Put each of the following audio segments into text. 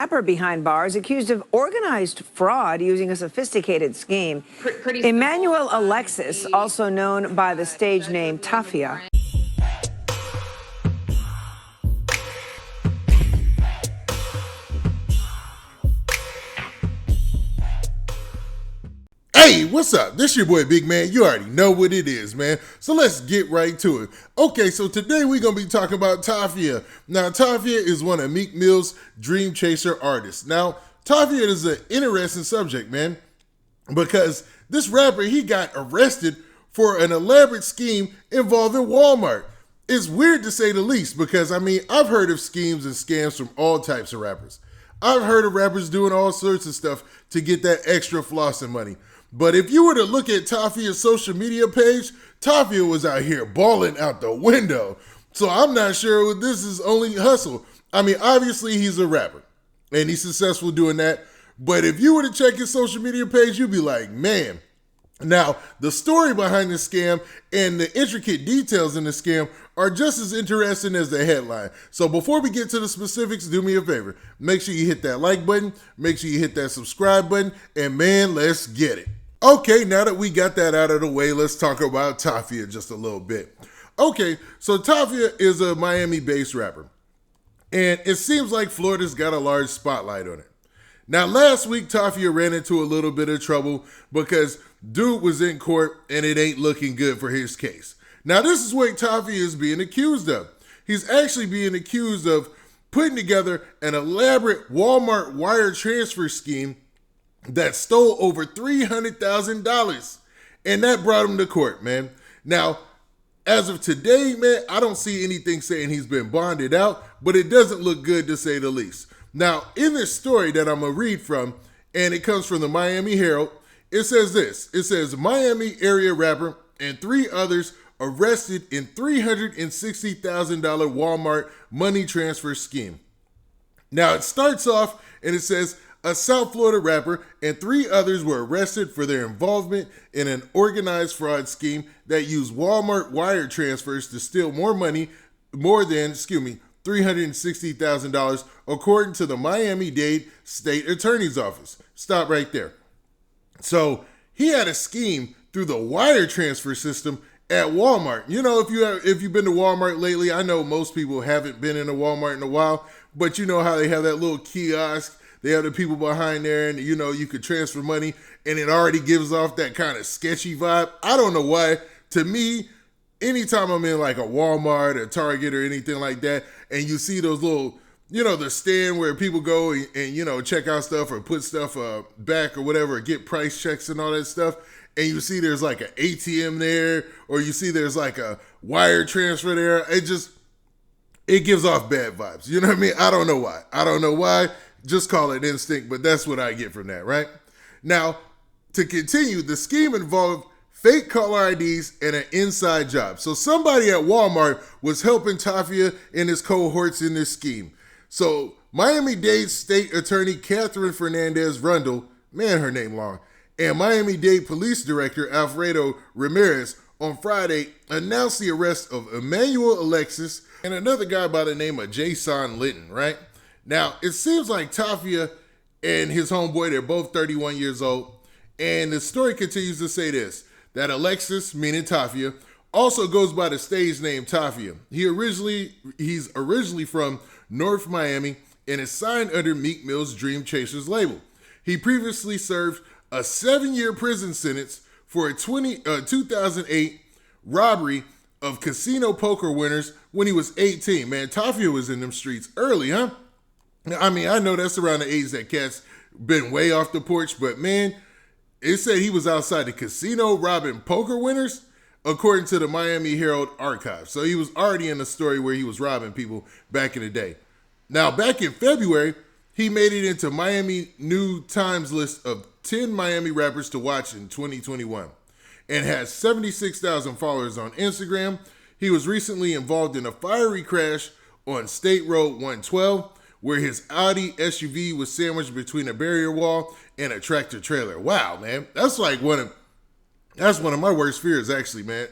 Rapper behind bars accused of organized fraud using a sophisticated scheme. Emmanuel Alexis, also known by the stage name Tafia. Hey, what's up? This your boy Big Man. You already know what it is, man. So let's get right to it. Okay, so today we're going to be talking about Tafia. Now, Tafia is one of Meek Mill's Dreamchaser artists. Now, Tafia is an interesting subject, man, because this rapper, he got arrested for an elaborate scheme involving Walmart. It's weird to say the least because, I've heard of schemes and scams from all types of rappers. I've heard of rappers doing all sorts of stuff to get that extra flossing money. But if you were to look at Tafia's social media page, Tafia was out here balling out the window. So I'm not sure this is only hustle. Obviously he's a rapper and he's successful doing that. But if you were to check his social media page, you'd be like, man. Now, the story behind the scam and the intricate details in the scam are just as interesting as the headline. So before we get to the specifics, do me a favor. Make sure you hit that like button. Make sure you hit that subscribe button. And man, let's get it. Okay, now that we got that out of the way, let's talk about Tafia just a little bit. Okay, so Tafia is a Miami-based rapper. And it seems like Florida's got a large spotlight on it. Now, last week, Tafia ran into a little bit of trouble because dude was in court and it ain't looking good for his case. Now, this is what Tafia is being accused of. He's actually being accused of putting together an elaborate Wal-Mart Wire Transfer scheme that stole over $300,000. And that brought him to court, man. Now, as of today, man, I don't see anything saying he's been bonded out, but it doesn't look good to say the least. Now, in this story that I'm going to read from, and it comes from the Miami Herald, it says this. It says, Miami area rapper and 3 others arrested in $360,000 Walmart money transfer scheme. Now, it starts off and it says, a South Florida rapper and 3 others were arrested for their involvement in an organized fraud scheme that used Walmart wire transfers to steal more than $360,000, according to the Miami-Dade State Attorney's Office. Stop right there. So he had a scheme through the wire transfer system at Walmart. You know, if you've been to Walmart lately, I know most people haven't been in a Walmart in a while, but you know how they have that little kiosk. They have the people behind there and, you know, you could transfer money and it already gives off that kind of sketchy vibe. I don't know why. To me, anytime I'm in like a Walmart or Target or anything like that, and you see those little, you know, the stand where people go and you know, check out stuff or put stuff back or whatever, or get price checks and all that stuff, and you see there's like an ATM there, or you see there's like a wire transfer there, it gives off bad vibes. You know what I mean? I don't know why. Just call it instinct, but that's what I get from that, right? Now, to continue, the scheme involved fake caller IDs and an inside job. So somebody at Walmart was helping Tafia and his cohorts in this scheme. So Miami-Dade State Attorney Catherine Fernandez Rundle, man, her name long, and Miami-Dade Police Director Alfredo Ramirez on Friday announced the arrest of Emmanuel Alexis and another guy by the name of Jason Linton, right? Now, it seems like Tafia and his homeboy, they're both 31 years old. And the story continues to say this, that Alexis, meaning Tafia, also goes by the stage name Tafia. He's originally from North Miami and is signed under Meek Mill's Dreamchasers label. He previously served a 7-year prison sentence for a 2008 robbery of casino poker winners when he was 18. Man, Tafia was in them streets early, huh? I know that's around the age that cats been way off the porch, but man, it said he was outside the casino robbing poker winners, according to the Miami Herald archive. So he was already in a story where he was robbing people back in the day. Now, back in February, he made it into Miami New Times list of 10 Miami rappers to watch in 2021 and has 76,000 followers on Instagram. He was recently involved in a fiery crash on State Road 112, where his Audi SUV was sandwiched between a barrier wall and a tractor trailer. Wow, man. That's one of my worst fears, actually, man.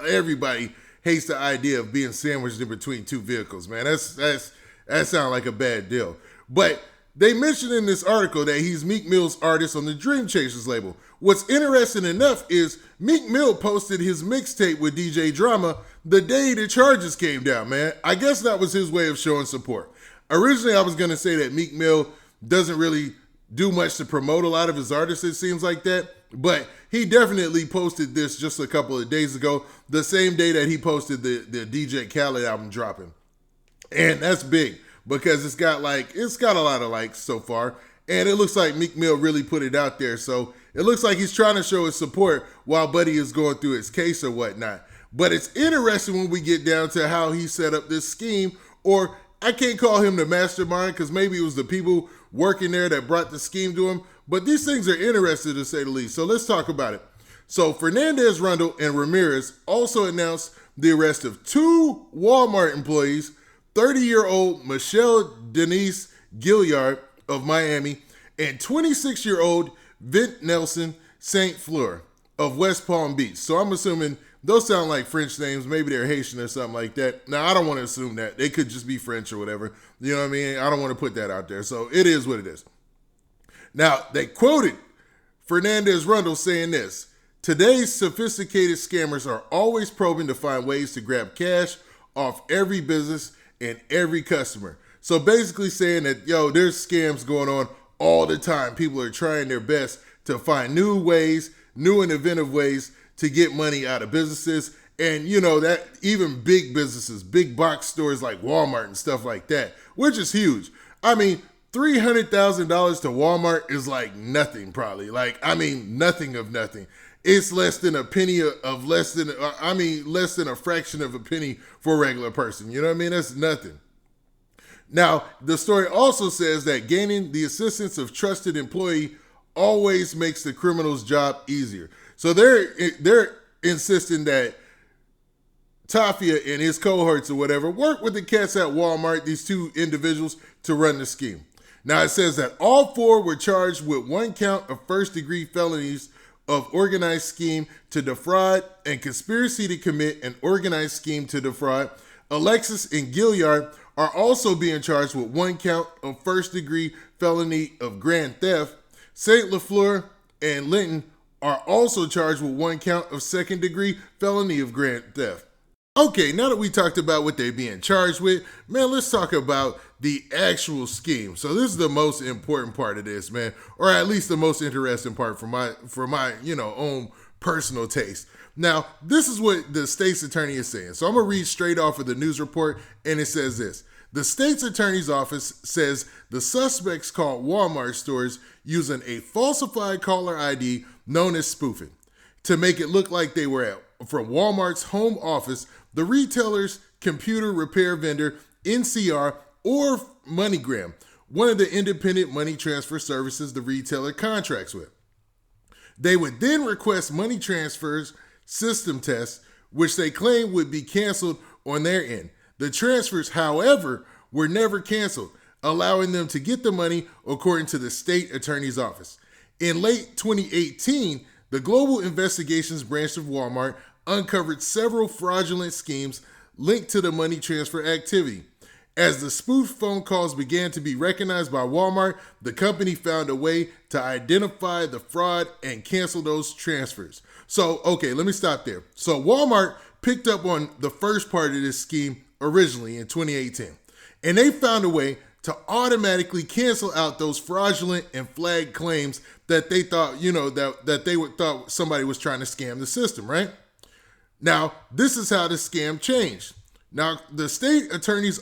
Everybody hates the idea of being sandwiched in between 2 vehicles, man. That sounds like a bad deal. But they mentioned in this article that he's Meek Mill's artist on the Dreamchasers label. What's interesting enough is Meek Mill posted his mixtape with DJ Drama the day the charges came down, man. I guess that was his way of showing support. Originally, I was going to say that Meek Mill doesn't really do much to promote a lot of his artists, it seems like that. But he definitely posted this just a couple of days ago, the same day that he posted the DJ Khaled album dropping. And that's big because it's got a lot of likes so far. And it looks like Meek Mill really put it out there. So it looks like he's trying to show his support while Buddy is going through his case or whatnot. But it's interesting when we get down to how he set up this scheme, or I can't call him the mastermind because maybe it was the people working there that brought the scheme to him. But these things are interesting to say the least. So let's talk about it. So Fernandez, Rundle, and Ramirez also announced the arrest of 2 Wal-Mart employees, 30-year-old Michelle Denise Gilyard of Miami and 26-year-old Vint Nelson St. Fleur of West Palm Beach. So I'm assuming those sound like French names. Maybe they're Haitian or something like that. Now, I don't want to assume that. They could just be French or whatever. You know what I mean? I don't want to put that out there. So it is what it is. Now, they quoted Fernandez Rundle saying this: "Today's sophisticated scammers are always probing to find ways to grab cash off every business and every customer." So basically saying that, there's scams going on all the time. People are trying their best to find new ways, new and inventive ways to get money out of businesses. And, that even big businesses, big box stores like Walmart and stuff like that, which is huge. I mean, $300,000 to Walmart is like nothing probably. Nothing of nothing. It's less than a penny of less than a fraction of a penny for a regular person. You know what I mean? That's nothing. Now, the story also says that gaining the assistance of trusted employee always makes the criminal's job easier. So they're insisting that Tafia and his cohorts or whatever work with the cats at Walmart, these 2 individuals, to run the scheme. Now, it says that all 4 were charged with 1 count of first-degree felonies of organized scheme to defraud and conspiracy to commit an organized scheme to defraud. Alexis and Gilyard are also being charged with 1 count of first-degree felony of grand theft. St. Fleur and Linton are also charged with 1 count of second-degree felony of grand theft. Okay, now that we talked about what they're being charged with, man, let's talk about the actual scheme. So this is the most important part of this, man, or at least the most interesting part for my own personal taste. Now, this is what the state's attorney is saying. So I'm going to read straight off of the news report, and it says this: "The state's attorney's office says the suspects called Walmart stores using a falsified caller ID known as spoofing to make it look like they were from Walmart's home office, the retailer's computer repair vendor, NCR, or MoneyGram, one of the independent money transfer services the retailer contracts with. They would then request money transfers system tests, which they claim would be canceled on their end. The transfers, however, were never canceled, allowing them to get the money, according to the state attorney's office. In late 2018, the Global Investigations Branch of Walmart uncovered several fraudulent schemes linked to the money transfer activity. As the spoofed phone calls began to be recognized by Walmart, the company found a way to identify the fraud and cancel those transfers." So, okay, let me stop there. So Walmart picked up on the first part of this scheme originally in 2018, and they found a way to automatically cancel out those fraudulent and flagged claims that they thought, that they would thought somebody was trying to scam the system, right? Now, this is how the scam changed. Now, the state attorney's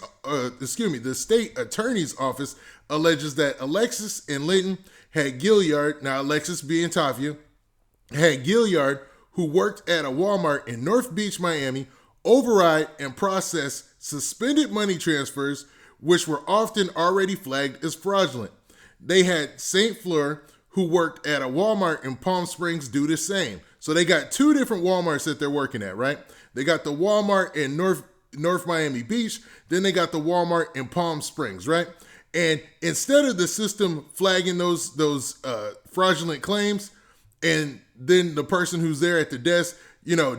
office alleges that Alexis and Linton had Gilyard, now Alexis being Tafia, had Gilyard, who worked at a Walmart in North Beach, Miami, override and process suspended money transfers, which were often already flagged as fraudulent. They had St. Fleur, who worked at a Walmart in Palm Springs, do the same. So they got 2 different Walmarts that they're working at, right? They got the Walmart in North Miami Beach, then they got the Walmart in Palm Springs, right? And instead of the system flagging those fraudulent claims, and then the person who's there at the desk,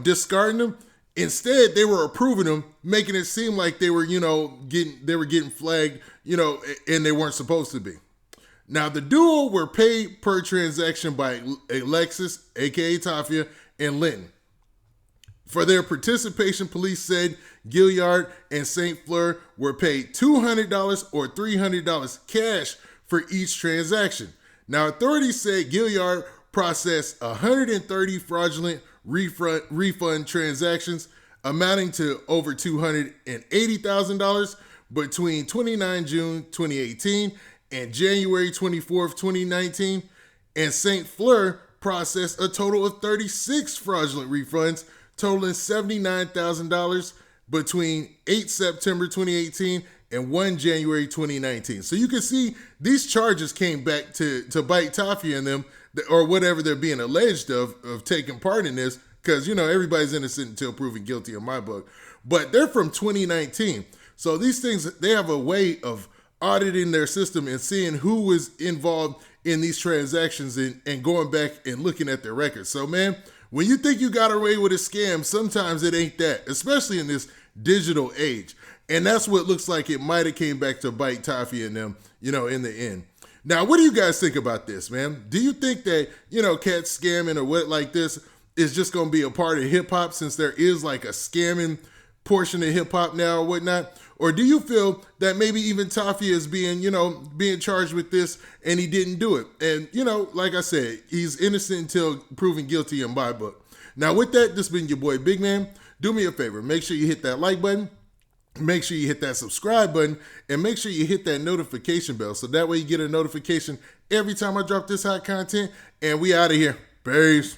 discarding them, instead they were approving them, making it seem like they were, getting flagged, and they weren't supposed to be. Now, the duo were paid per transaction by Alexis, aka Tafia, and Linton. For their participation, police said Gilyard and St. Fleur were paid $200 or $300 cash for each transaction. Now, authorities said Gilyard processed 130 fraudulent refund transactions amounting to over $280,000 between 29 June 2018 and January 24th, 2019, and St. Fleur processed a total of 36 fraudulent refunds totaling $79,000 between 8 September 2018 and 1 January 2019. So you can see these charges came back to bite Tafia and them, or whatever they're being alleged of taking part in this, because, you know, everybody's innocent until proven guilty in my book. But they're from 2019. So these things, they have a way of auditing their system and seeing who was involved in these transactions and going back and looking at their records. So, man, when you think you got away with a scam, sometimes it ain't that, especially in this digital age. And that's what looks like it might have came back to bite Tafia and them, you know, in the end. Now, what do you guys think about this, man? Do you think that, you know, cats scamming or what like this is just going to be a part of hip hop, since there is like a scamming portion of hip hop now or whatnot? Or do you feel that maybe even Tafia is being charged with this and he didn't do it? And, you know, like I said, he's innocent until proven guilty in my book. Now, with that, this has been your boy Big Man. Do me a favor. Make sure you hit that like button. Make sure you hit that subscribe button, and make sure you hit that notification bell so that way you get a notification every time I drop this hot content. And we out of here. Peace.